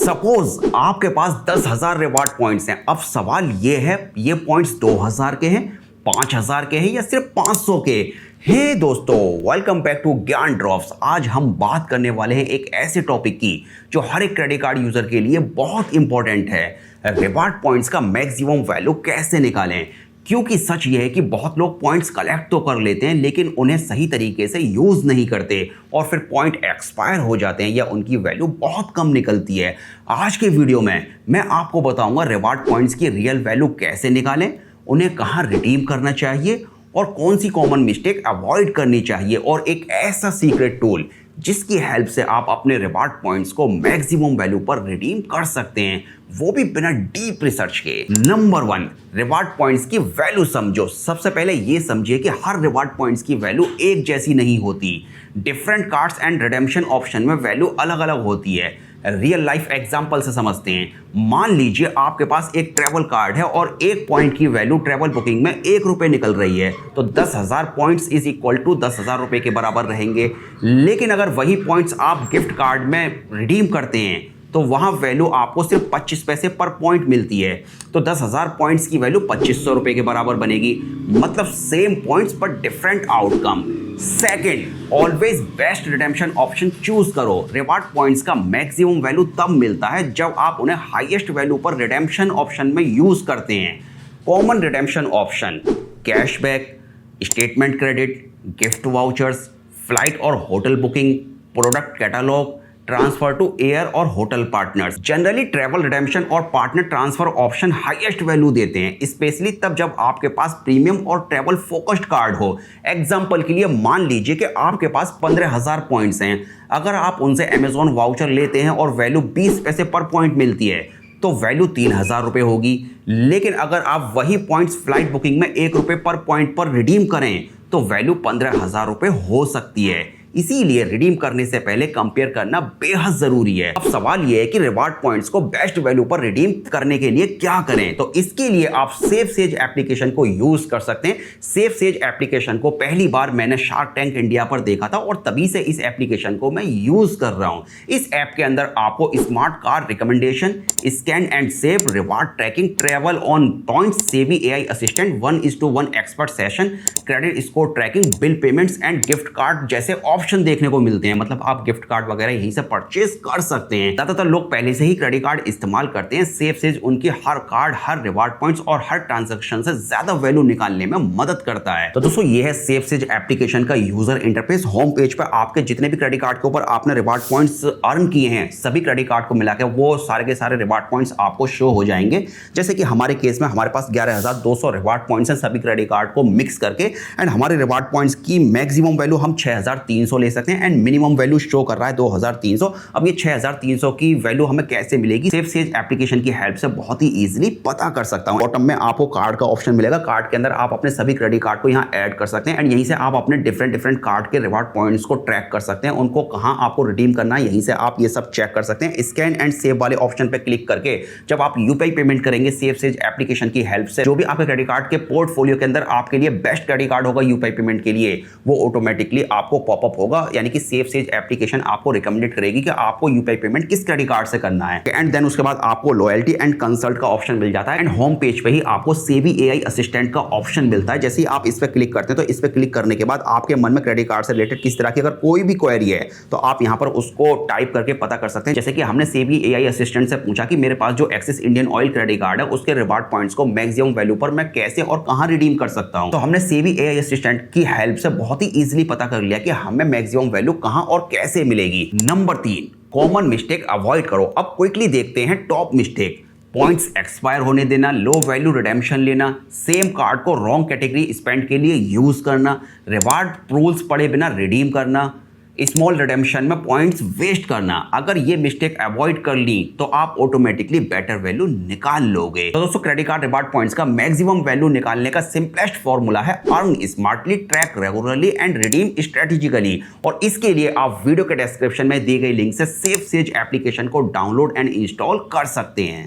Suppose आपके पास 10,000 reward points हैं। अब सवाल ये है, ये पॉइंट्स 2,000 के हैं, 5,000 के हैं या सिर्फ 500 के? हे दोस्तों, वेलकम बैक टू ज्ञान ड्रॉप्स। आज हम बात करने वाले हैं एक ऐसे टॉपिक की जो हर एक क्रेडिट कार्ड यूजर के लिए बहुत इंपॉर्टेंट है। रिवार्ड पॉइंट्स का मैक्सिमम वैल्यू कैसे निकालें? क्योंकि सच ये है कि बहुत लोग पॉइंट्स कलेक्ट तो कर लेते हैं लेकिन उन्हें सही तरीके से यूज़ नहीं करते और फिर पॉइंट एक्सपायर हो जाते हैं या उनकी वैल्यू बहुत कम निकलती है। आज के वीडियो में मैं आपको बताऊंगा रिवार्ड पॉइंट्स की रियल वैल्यू कैसे निकालें, उन्हें कहाँ रिडीम करना चाहिए और कौन सी कॉमन मिस्टेक अवॉइड करनी चाहिए, और एक ऐसा सीक्रेट टूल जिसकी हेल्प से आप अपने रिवार्ड पॉइंट्स को मैक्सिमम वैल्यू पर रिडीम कर सकते हैं, वो भी बिना डीप रिसर्च के। नंबर 1, रिवार्ड पॉइंट्स की वैल्यू समझो। सबसे पहले ये समझिए कि हर रिवार्ड पॉइंट्स की वैल्यू एक जैसी नहीं होती। Different cards and redemption option में वैल्यू अलग अलग होती है। रियल लाइफ एग्जांपल से समझते हैं। मान लीजिए आपके पास एक ट्रैवल कार्ड है और एक पॉइंट की वैल्यू ट्रैवल बुकिंग में ₹1 निकल रही है, तो 10,000 पॉइंट्स इज इक्वल टू ₹10,000 के बराबर रहेंगे। लेकिन अगर वही पॉइंट्स आप गिफ्ट कार्ड में रिडीम करते हैं तो वहां वैल्यू आपको सिर्फ 25 पैसे पर पॉइंट मिलती है, तो 10,000 पॉइंट्स की वैल्यू ₹2,500 के बराबर बनेगी। मतलब सेम पॉइंट्स पर different outcome. Second, always best redemption option choose करो। रिवार्ड पॉइंट्स का मैक्सिमम वैल्यू तब मिलता है जब आप उन्हें हाईएस्ट वैल्यू पर रिडेम्पशन ऑप्शन में यूज करते हैं। Common redemption option: cashback, statement credit, gift vouchers, flight और hotel booking, product catalogue, transfer to air और hotel partners. Generally travel redemption और partner transfer option highest value देते हैं, specially तब जब आपके पास प्रीमियम और ट्रैवल फोकस्ड कार्ड हो। एग्जांपल के लिए मान लीजिए कि आपके पास 15,000 पॉइंट्स हैं। अगर आप उनसे अमेजॉन वाउचर लेते हैं और वैल्यू 20 पैसे पर पॉइंट मिलती है तो वैल्यू ₹3,000 होगी। लेकिन अगर आप वही पॉइंट्स फ्लाइट बुकिंग में ₹1 पर पॉइंट पर रिडीम करें तो वैल्यू ₹15,000 हो सकती है। इसीलिए रिडीम करने से पहले कंपेयर करना बेहद जरूरी है। अब सवाल यह है कि रिवार्ड पॉइंट्स को बेस्ट वैल्यू पर रिडीम करने के लिए क्या करें? तो इसके लिए आप सेफसेज एप्लीकेशन को यूज कर सकते हैं। सेफसेज एप्लीकेशन को पहली बार मैंने शार्क टैंक इंडिया पर देखा था और तभी से इस एप्लीकेशन को मैं यूज कर रहा हूं। इस ऐप के अंदर आपको smart car recommendation, scan and save, reward tracking, travel on points, savvy AI assistant, 1:1 expert session, credit score tracking, bill payments and gift card जैसे ऑप्शन देखने को मिलते हैं। मतलब आप गिफ्ट कार्ड वगैरह यहीं से परचेज कर सकते हैं। ज्यादातर लोग पहले से ही क्रेडिट कार्ड इस्तेमाल करते हैं। सेफसेज उनकी हर कार्ड, हर रिवार्ड पॉइंट्स और हर ट्रांजैक्शन से ज्यादा वैल्यू निकालने में मदद करता है। तो दोस्तों, ये है सेफसेज एप्लीकेशन का यूजर इंटरफेस। होम पेज पर आपके जितने भी क्रेडिट कार्ड के ऊपर आपने रिवार्ड पॉइंट्स अर्न किए हैं, सभी क्रेडिट कार्ड को मिलाकर वो सारे के सारे रिवार्ड पॉइंट्स आपको शो हो जाएंगे। जैसे कि हमारे केस में हमारे पास 11,200 रिवार्ड पॉइंट्स हैं सभी क्रेडिट कार्ड को मिक्स करके, एंड हमारे रिवार्ड पॉइंट्स की मैक्सिमम वैल्यू हम 6,300 ले सकते हैं एंड मिनिमम वैल्यू शो कर रहा है 2,300। अब ये 6,300 की वैल्यू हमें कैसे मिलेगी? सेफसेज एप्लीकेशन की हेल्प से बहुत ही इजीली पता कर सकता हूं। बॉटम में आपको कार्ड का ऑप्शन मिलेगा। कार्ड के अंदर आप अपने सभी क्रेडिट कार्ड को यहां ऐड कर सकते हैं एंड यहीं से आप अपने डिफरेंट कार्ड के रिवार्ड पॉइंट्स को ट्रैक कर सकते हैं, उनको कहां आपको रिडीम करना है यहीं से आप ये सब चेक कर सकते हैं। स्कैन एंड सेव वाले ऑप्शन पे क्लिक करके जब आप यूपीआई पेमेंट करेंगे सेफसेज एप्लीकेशन की हेल्प से, जो भी आपके क्रेडिट कार्ड के पोर्टफोलियो के अंदर आपके लिए बेस्ट क्रेडिट कार्ड होगा यूपीआई पेमेंट के लिए, वो ऑटोमेटिकली आपको पॉपअप होगा। यानी कि सेफसेज एप्लीकेशन आपको रिकमेंडेड करेगी कि आपको यूपीआई पेमेंट किस क्रेडिट कार्ड से करना है। एंड देन उसके बाद आपको लॉयल्टी एंड कंसल्ट का ऑप्शन मिल जाता है एंड होम पेज पे ही आपको सेवी AI असिस्टेंट का ऑप्शन मिलता है। जैसे ही आप इस पे क्लिक करते हैं तो इस पे क्लिक करने के बाद आपके मन में क्रेडिट कार्ड से रिलेटेड किस तरह की अगर कोई भी क्वेरी है तो आप यहां पर उसको टाइप करके पता कर सकते हैं। जैसे कि हमने सेवी AI असिस्टेंट से पूछा कि मेरे पास जो axis Indian oil credit card है उसके रिवार्ड पॉइंट्स को मैक्सिमम वैल्यू पर मैं कैसे और कहां रिडीम कर सकता हूं, तो हमने सेवी AI असिस्टेंट की हेल्प से बहुत ही इजीली पता कर लिया कि हमें मैक्सिमम वैल्यू कहां और कैसे मिलेगी। नंबर 3, कॉमन मिस्टेक अवॉइड करो। अब क्विकली देखते हैं टॉप मिस्टेक: पॉइंट्स एक्सपायर होने देना, लो वैल्यू रिडेम्पशन लेना, सेम कार्ड को रॉन्ग कैटेगरी स्पेंड के लिए यूज करना, रिवार्ड रूल्स पढ़े बिना रिडीम करना, स्मॉल रिडेम्पशन में पॉइंट्स वेस्ट करना। अगर ये मिस्टेक अवॉइड कर ली तो आप ऑटोमेटिकली बेटर वैल्यू निकाल लोगे। तो दोस्तों, क्रेडिट कार्ड रिवार्ड पॉइंट्स का मैक्सिमम वैल्यू निकालने का सिंपलेस्ट फॉर्मूला है earn smartly, track regularly and redeem strategically. और इसके लिए आप वीडियो के डिस्क्रिप्शन में दी गई लिंक से सेफसेज एप्लीकेशन को डाउनलोड एंड इंस्टॉल कर सकते हैं।